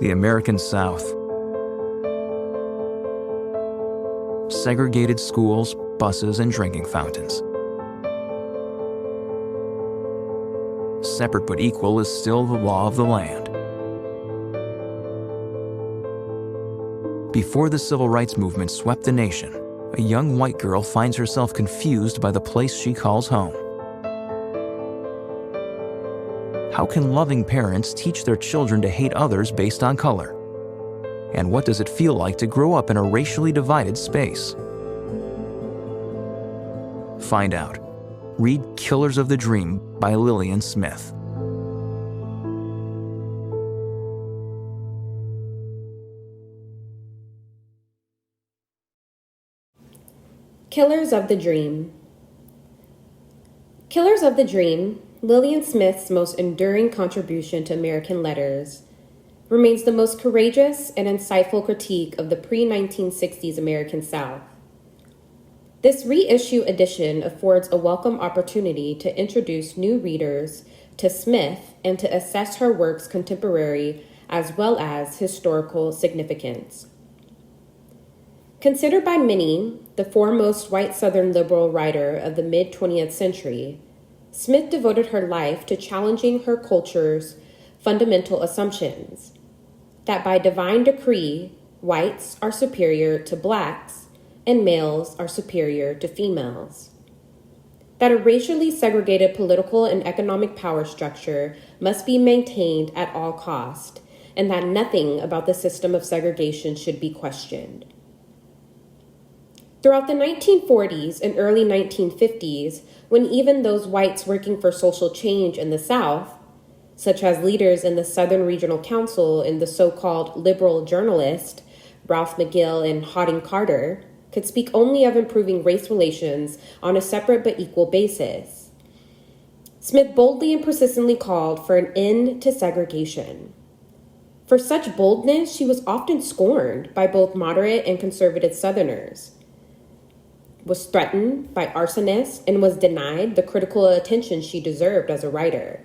The American South. Segregated schools, buses, and drinking fountains. Separate but equal is still the law of the land. Before the civil rights movement swept the nation, a young white girl finds herself confused by the place she calls home. How can loving parents teach their children to hate others based on color? And what does it feel like to grow up in a racially divided space? Find out. Read Killers of the Dream by Lillian Smith. Killers of the Dream. Killers of the Dream, Lillian Smith's most enduring contribution to American letters, remains the most courageous and insightful critique of the pre-1960s American South. This reissue edition affords a welcome opportunity to introduce new readers to Smith and to assess her work's contemporary as well as historical significance. Considered by many the foremost white Southern liberal writer of the mid-20th century, Smith devoted her life to challenging her culture's fundamental assumptions, that by divine decree, whites are superior to blacks and males are superior to females, that a racially segregated political and economic power structure must be maintained at all cost, and that nothing about the system of segregation should be questioned. Throughout the 1940s and early 1950s, when even those whites working for social change in the South, such as leaders in the Southern Regional Council and the so-called liberal journalist, Ralph McGill and Harding Carter, could speak only of improving race relations on a separate but equal basis, Smith boldly and persistently called for an end to segregation. For such boldness, she was often scorned by both moderate and conservative Southerners, was threatened by arsonists, and was denied the critical attention she deserved as a writer.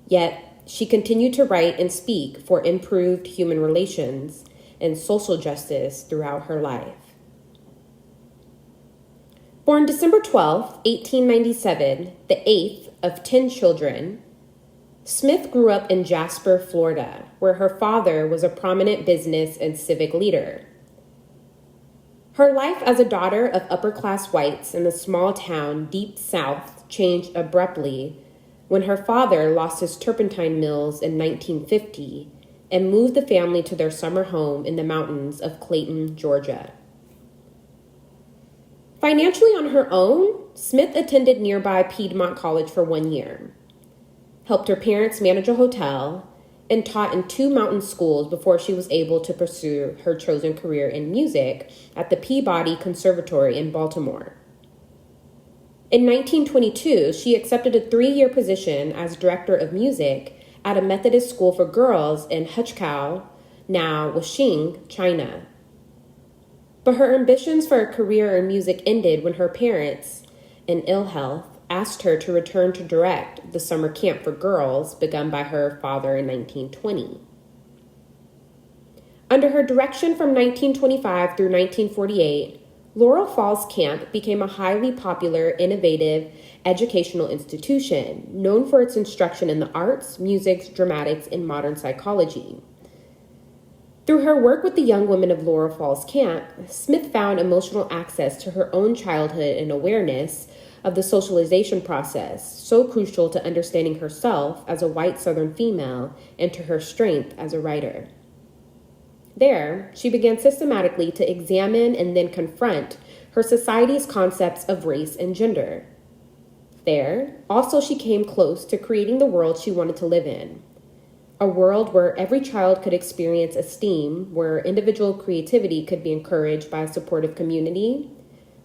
Yet, she continued to write and speak for improved human relations and social justice throughout her life. Born December 12, 1897, the eighth of 10 children, Smith grew up in Jasper, Florida, where her father was a prominent business and civic leader. Her life as a daughter of upper-class whites in the small town deep south changed abruptly when her father lost his turpentine mills in 1950 and moved the family to their summer home in the mountains of Clayton, Georgia. Financially on her own, Smith attended nearby Piedmont College for 1 year, helped her parents manage a hotel, and taught in 2 mountain schools before she was able to pursue her chosen career in music at the Peabody Conservatory in Baltimore. In 1922, she accepted a 3-year position as director of music at a Methodist school for girls in Huchkou, now Wuxing, China. But her ambitions for a career in music ended when her parents, in ill health, asked her to return to direct the summer camp for girls begun by her father in 1920. Under her direction from 1925 through 1948, Laurel Falls Camp became a highly popular, innovative educational institution known for its instruction in the arts, music, dramatics, and modern psychology. Through her work with the young women of Laurel Falls Camp, Smith found emotional access to her own childhood and awareness of the socialization process, so crucial to understanding herself as a white Southern female and to her strength as a writer. There, she began systematically to examine and then confront her society's concepts of race and gender. There, also she came close to creating the world she wanted to live in, a world where every child could experience esteem, where individual creativity could be encouraged by a supportive community,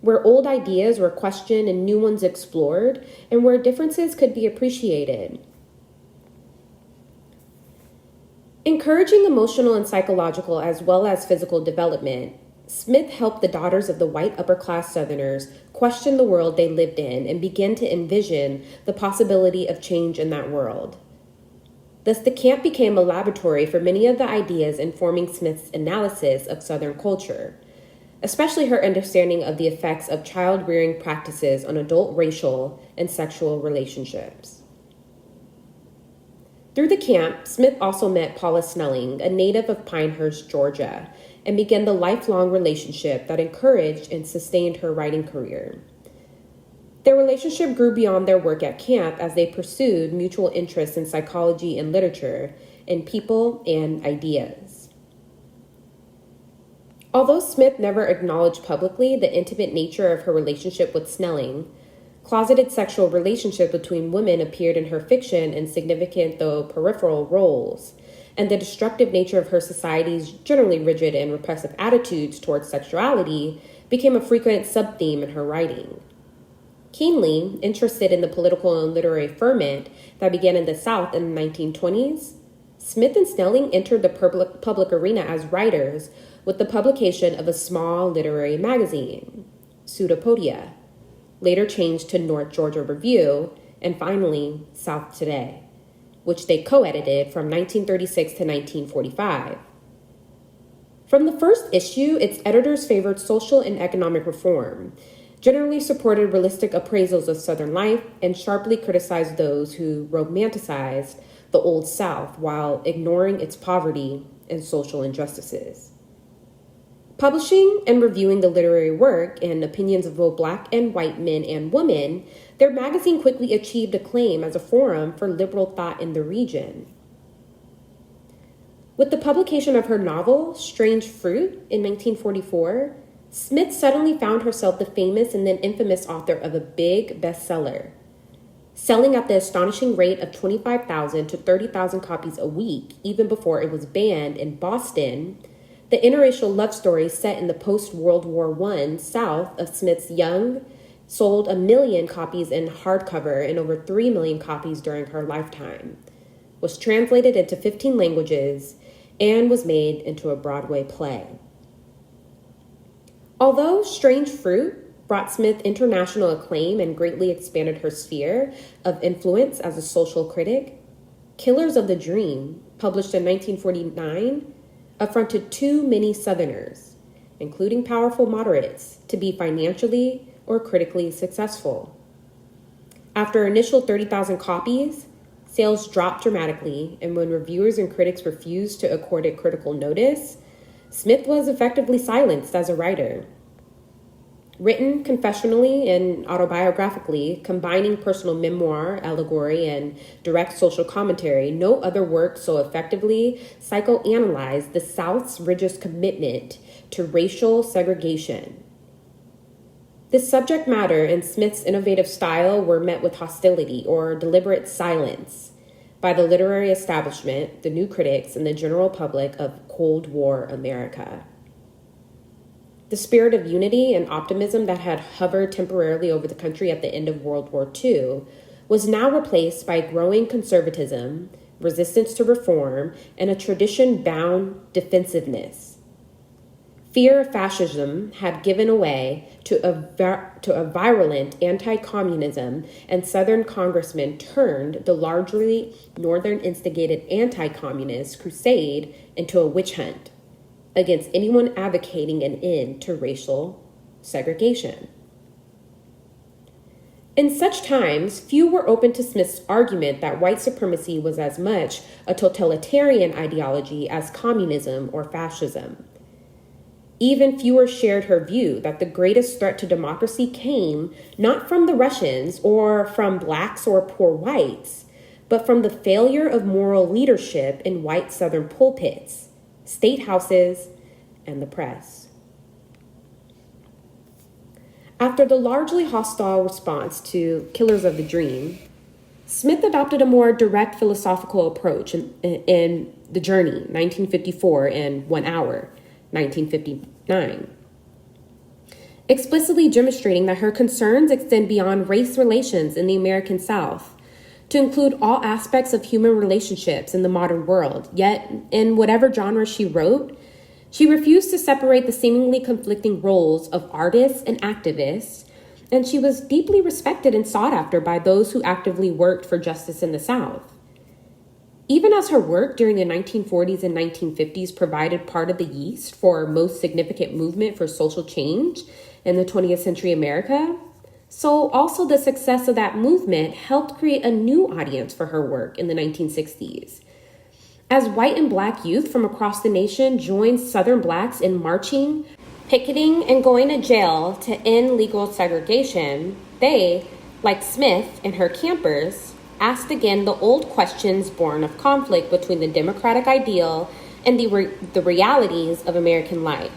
where old ideas were questioned and new ones explored, and where differences could be appreciated. Encouraging emotional and psychological as well as physical development, Smith helped the daughters of the white upper-class Southerners question the world they lived in and begin to envision the possibility of change in that world. Thus, the camp became a laboratory for many of the ideas informing Smith's analysis of Southern culture, especially her understanding of the effects of child-rearing practices on adult racial and sexual relationships. Through the camp, Smith also met Paula Snelling, a native of Pinehurst, Georgia, and began the lifelong relationship that encouraged and sustained her writing career. Their relationship grew beyond their work at camp as they pursued mutual interests in psychology and literature, in people and ideas. Although Smith never acknowledged publicly the intimate nature of her relationship with Snelling, closeted sexual relationships between women appeared in her fiction in significant though peripheral roles, and the destructive nature of her society's generally rigid and repressive attitudes towards sexuality became a frequent sub-theme in her writing. Keenly interested in the political and literary ferment that began in the South in the 1920s, Smith and Snelling entered the public arena as writers with the publication of a small literary magazine, Pseudopodia, later changed to North Georgia Review, and finally South Today, which they co-edited from 1936 to 1945. From the first issue, its editors favored social and economic reform, generally supported realistic appraisals of Southern life, and sharply criticized those who romanticized the Old South while ignoring its poverty and social injustices. Publishing and reviewing the literary work and opinions of both Black and white men and women, their magazine quickly achieved acclaim as a forum for liberal thought in the region. With the publication of her novel, Strange Fruit, in 1944, Smith suddenly found herself the famous and then infamous author of a big bestseller. Selling at the astonishing rate of 25,000 to 30,000 copies a week, even before it was banned in Boston, the interracial love story set in the post-World War I South of Smith's Young sold 1 million copies in hardcover and over 3 million copies during her lifetime, was translated into 15 languages, and was made into a Broadway play. Although Strange Fruit brought Smith international acclaim and greatly expanded her sphere of influence as a social critic, Killers of the Dream, published in 1949, affronted too many Southerners, including powerful moderates, to be financially or critically successful. After initial 30,000 copies, sales dropped dramatically, and when reviewers and critics refused to accord it critical notice, Smith was effectively silenced as a writer. Written confessionally and autobiographically, combining personal memoir, allegory, and direct social commentary, no other work so effectively psychoanalyzed the South's rigid commitment to racial segregation. This subject matter and Smith's innovative style were met with hostility or deliberate silence by the literary establishment, the new critics, and the general public of Cold War America. The spirit of unity and optimism that had hovered temporarily over the country at the end of World War II was now replaced by growing conservatism, resistance to reform, and a tradition-bound defensiveness. Fear of fascism had given way to a virulent anti-communism, and Southern congressmen turned the largely Northern-instigated anti-communist crusade into a witch hunt against anyone advocating an end to racial segregation. In such times, few were open to Smith's argument that white supremacy was as much a totalitarian ideology as communism or fascism. Even fewer shared her view that the greatest threat to democracy came not from the Russians or from blacks or poor whites, but from the failure of moral leadership in white Southern pulpits, state houses, and the press. After the largely hostile response to Killers of the Dream, Smith adopted a more direct philosophical approach in The Journey, 1954, and 1 Hour, 1959, explicitly demonstrating that her concerns extend beyond race relations in the American South to include all aspects of human relationships in the modern world. Yet, in whatever genre she wrote, she refused to separate the seemingly conflicting roles of artist and activist, and she was deeply respected and sought after by those who actively worked for justice in the South. Even as her work during the 1940s and 1950s provided part of the yeast for most significant movement for social change in the 20th century America, so also the success of that movement helped create a new audience for her work in the 1960s. As white and black youth from across the nation joined Southern blacks in marching, picketing, and going to jail to end legal segregation, they, like Smith and her campers, asked again the old questions born of conflict between the democratic ideal and the realities of American life.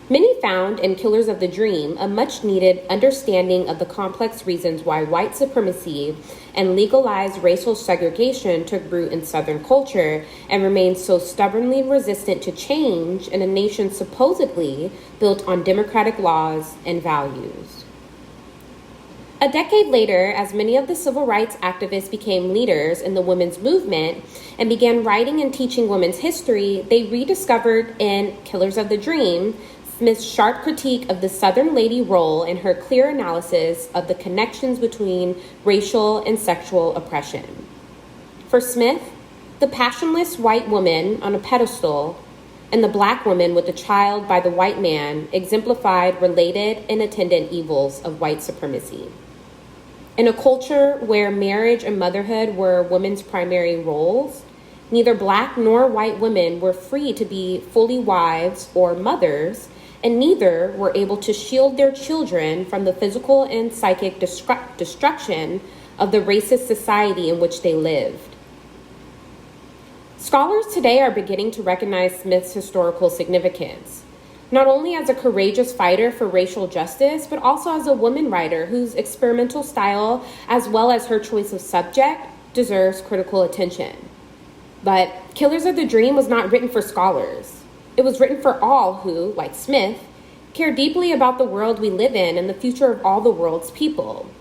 Many found in Killers of the Dream a much-needed understanding of the complex reasons why white supremacy and legalized racial segregation took root in Southern culture and remained so stubbornly resistant to change in a nation supposedly built on democratic laws and values. A decade later, as many of the civil rights activists became leaders in the women's movement and began writing and teaching women's history, they rediscovered in Killers of the Dream Smith's sharp critique of the Southern lady role and her clear analysis of the connections between racial and sexual oppression. For Smith, the passionless white woman on a pedestal and the black woman with a child by the white man exemplified related and attendant evils of white supremacy. In a culture where marriage and motherhood were women's primary roles, neither black nor white women were free to be fully wives or mothers, and neither were able to shield their children from the physical and psychic destruction of the racist society in which they lived. Scholars today are beginning to recognize Smith's historical significance, not only as a courageous fighter for racial justice, but also as a woman writer whose experimental style, as well as her choice of subject, deserves critical attention. But Killers of the Dream was not written for scholars. It was written for all who, like Smith, care deeply about the world we live in and the future of all the world's people.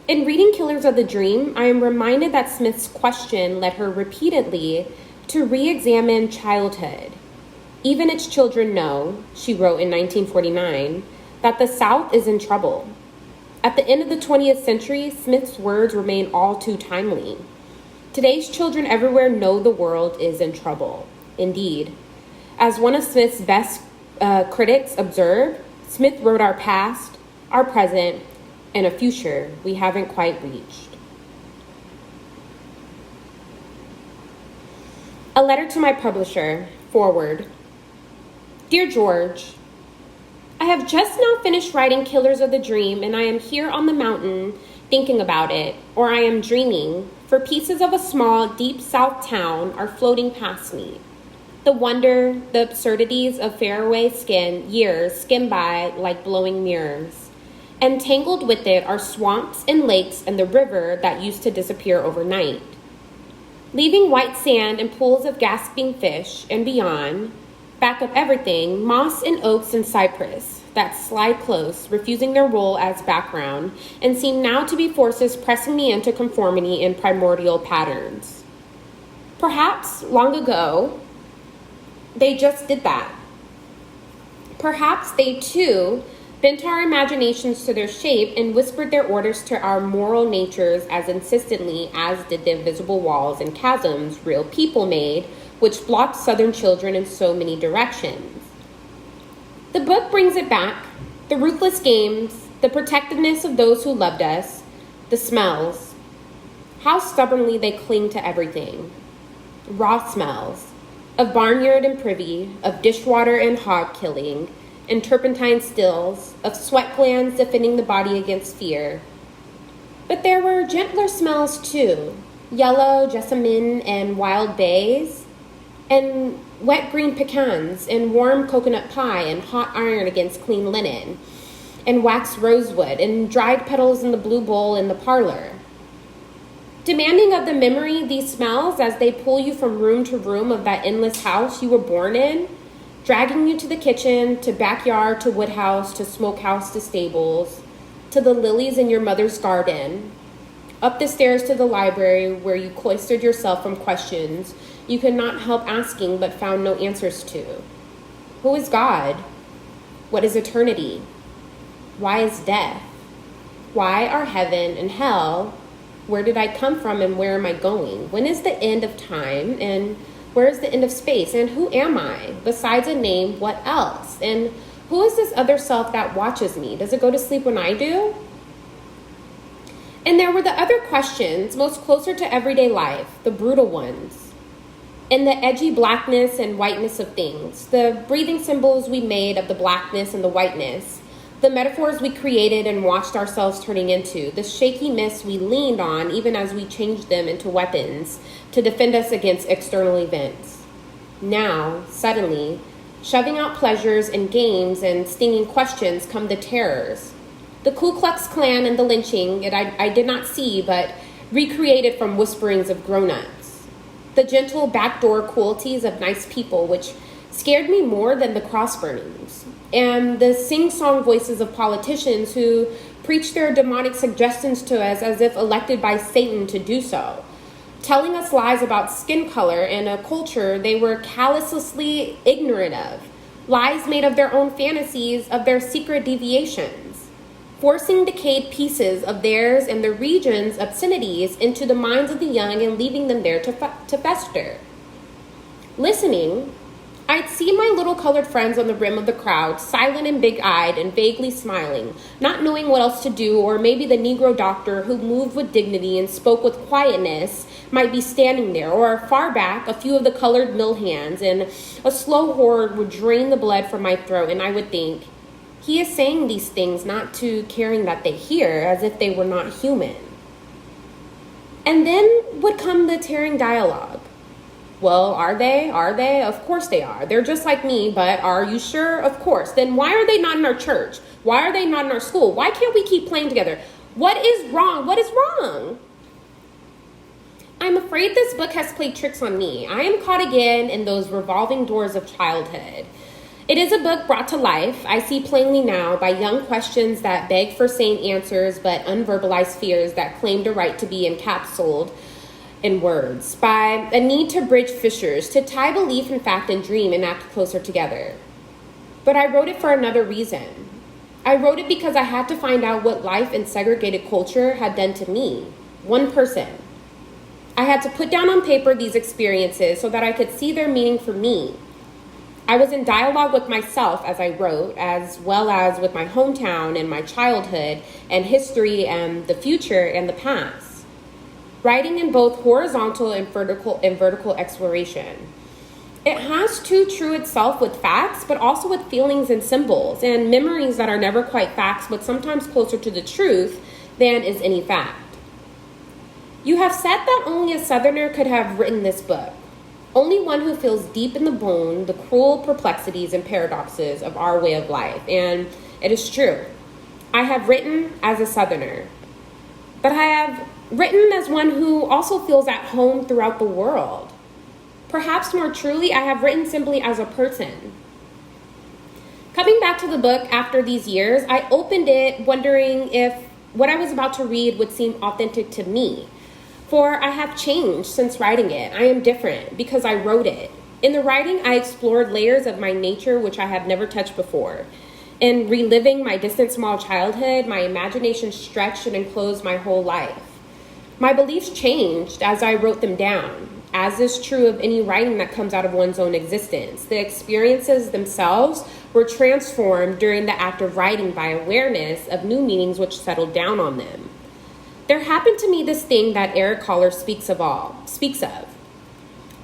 In reading Killers of the Dream, I am reminded that Smith's question led her repeatedly to re-examine childhood. Even its children know, she wrote in 1949, that the South is in trouble. At the end of the 20th century, Smith's words remain all too timely. Today's children everywhere know the world is in trouble. Indeed, as one of Smith's best critics observed, Smith wrote our past, our present, and a future we haven't quite reached. A letter to my publisher, forward. Dear George, I have just now finished writing Killers of the Dream, and I am here on the mountain thinking about it, or I am dreaming, for pieces of a small, deep South town are floating past me. The wonder, the absurdities of faraway years skim by like blowing mirrors. And tangled with it are swamps and lakes and the river that used to disappear overnight. Leaving white sand and pools of gasping fish, and beyond, back of everything, moss and oaks and cypress that slide close, refusing their role as background, and seem now to be forces pressing me into conformity in primordial patterns. Perhaps, long ago, they just did that. Perhaps they, too, bent our imaginations to their shape and whispered their orders to our moral natures as insistently as did the invisible walls and chasms real people made, which blocked Southern children in so many directions. The book brings it back, the ruthless games, the protectiveness of those who loved us, the smells. How stubbornly they cling to everything. Raw smells, of barnyard and privy, of dishwater and hog killing, and turpentine stills, of sweat glands defending the body against fear. But there were gentler smells too, yellow jessamine and wild bays, and wet green pecans, and warm coconut pie, and hot iron against clean linen, and waxed rosewood, and dried petals in the blue bowl in the parlor. Demanding of the memory these smells as they pull you from room to room of that endless house you were born in, dragging you to the kitchen, to backyard, to woodhouse, to smokehouse, to stables, to the lilies in your mother's garden, up the stairs to the library where you cloistered yourself from questions you could not help asking but found no answers to. Who is God? What is eternity? Why is death? Why are heaven and hell Where did I come from and where am I going? When is the end of time and where is the end of space? And who am I? Besides a name, what else? And who is this other self that watches me? Does it go to sleep when I do? And there were the other questions, most closer to everyday life, the brutal ones. And the edgy blackness and whiteness of things, the breathing symbols we made of the blackness and the whiteness, the metaphors we created and watched ourselves turning into, the shaky myths we leaned on even as we changed them into weapons to defend us against external events. Now, suddenly, shoving out pleasures and games and stinging questions come the terrors. The Ku Klux Klan and the lynching, I did not see, but recreated from whisperings of grown-ups. The gentle backdoor cruelties of nice people, which scared me more than the cross burnings. And the sing-song voices of politicians who preach their demonic suggestions to us as if elected by Satan to do so, telling us lies about skin color and a culture they were callously ignorant of, lies made of their own fantasies, of their secret deviations, forcing decayed pieces of theirs and the region's obscenities into the minds of the young and leaving them there to fester. Listening, I'd see my little colored friends on the rim of the crowd, silent and big-eyed and vaguely smiling, not knowing what else to do, or maybe the Negro doctor who moved with dignity and spoke with quietness might be standing there, or far back, a few of the colored mill hands, and a slow horde would drain the blood from my throat, and I would think, he is saying these things not to caring that they hear, as if they were not human. And then would come the tearing dialogue. Well, are they? Are they? Of course they are. They're just like me, but are you sure? Of course. Then why are they not in our church? Why are they not in our school? Why can't we keep playing together? What is wrong? What is wrong? I'm afraid this book has played tricks on me. I am caught again in those revolving doors of childhood. It is a book brought to life, I see plainly now, by young questions that beg for sane answers but unverbalized fears that claimed a right to be encapsulated in words, by a need to bridge fissures, to tie belief in fact and dream and act closer together. But I wrote it for another reason. I wrote it because I had to find out what life in segregated culture had done to me, one person. I had to put down on paper these experiences so that I could see their meaning for me. I was in dialogue with myself as I wrote, as well as with my hometown and my childhood and history and the future and the past. Writing in both horizontal and vertical exploration. It has to true itself with facts, but also with feelings and symbols and memories that are never quite facts, but sometimes closer to the truth than is any fact. You have said that only a Southerner could have written this book. Only one who feels deep in the bone the cruel perplexities and paradoxes of our way of life. And it is true. I have written as a Southerner. But I have written as one who also feels at home throughout the world. Perhaps more truly, I have written simply as a person. Coming back to the book after these years, I opened it wondering if what I was about to read would seem authentic to me. For I have changed since writing it. I am different because I wrote it. In the writing, I explored layers of my nature which I had never touched before. In reliving my distant small childhood, my imagination stretched and enclosed my whole life. My beliefs changed as I wrote them down, as is true of any writing that comes out of one's own existence. The experiences themselves were transformed during the act of writing by awareness of new meanings which settled down on them. There happened to me this thing that Eric Kohler speaks of.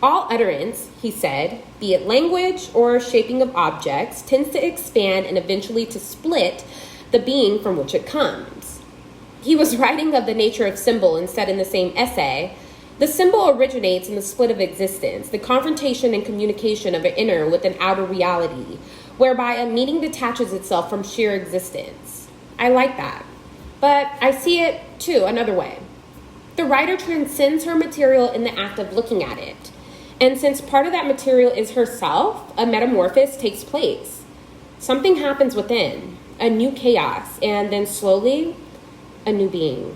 All utterance, he said, be it language or shaping of objects, tends to expand and eventually to split the being from which it comes. He was writing of the nature of symbol and said in the same essay, the symbol originates in the split of existence, the confrontation and communication of an inner with an outer reality, whereby a meaning detaches itself from sheer existence. I like that. But I see it, too, another way. The writer transcends her material in the act of looking at it. And since part of that material is herself, a metamorphosis takes place. Something happens within, a new chaos, and then slowly, a new being.